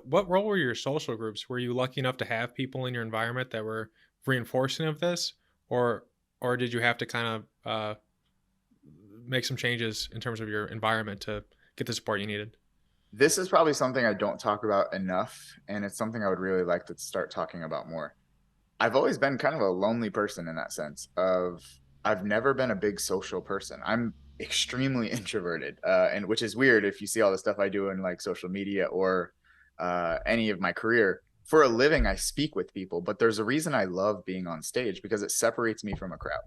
what role were your social groups? Were you lucky enough to have people in your environment that were reinforcing of this, or did you have to kind of make some changes in terms of your environment to get the support you needed? This is probably something I don't talk about enough, and it's something I would really like to start talking about more. I've always been kind of a lonely person in that sense of I've never been a big social person. I'm extremely introverted, and which is weird if you see all the stuff I do in like social media or any of my career. For a living, I speak with people, but there's a reason I love being on stage because it separates me from a crowd.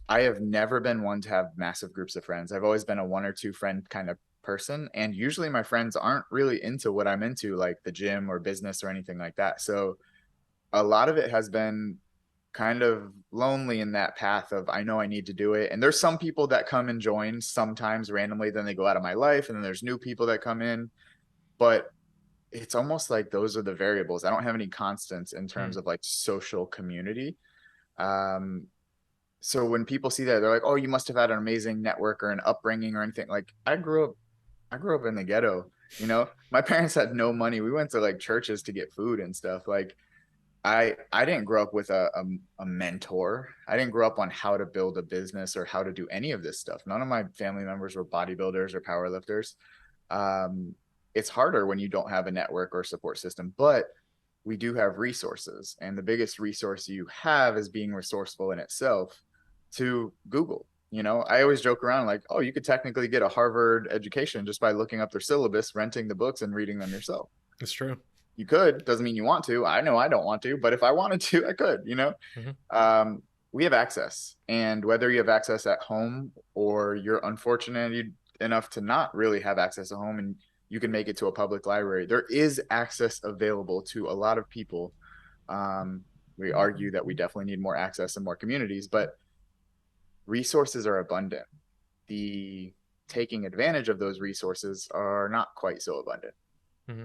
I have never been one to have massive groups of friends. I've always been a one or two friend kind of person. And usually my friends aren't really into what I'm into, like the gym or business or anything like that. So a lot of it has been kind of lonely in that path of I know I need to do it. And there's some people that come and join sometimes randomly, then they go out of my life. And then there's new people that come in. But it's almost like those are the variables. I don't have any constants in terms Mm, of like social community. Um, so when people see that, they're like, "Oh, you must have had an amazing network or an upbringing or anything." Like I grew up in the ghetto. You know, my parents had no money. We went to like churches to get food and stuff. Like I didn't grow up with a mentor. I didn't grow up on how to build a business or how to do any of this stuff. None of my family members were bodybuilders or powerlifters. Um, it's harder when you don't have a network or support system, but we do have resources. And the biggest resource you have is being resourceful in itself to Google. You know, I always joke around like, oh, you could technically get a Harvard education just by looking up their syllabus, renting the books, and reading them yourself. that's true. You could, doesn't mean you want to. I know I don't want to, but if I wanted to, I could, you know? Hmm. Um, we have access. And whether you have access at home or you're unfortunate enough to not really have access at home and you can make it to a public library, there is access available to a lot of people. Um, we argue that we definitely need more access and more communities, but resources are abundant. The taking advantage of those resources are not quite so abundant. Hmm.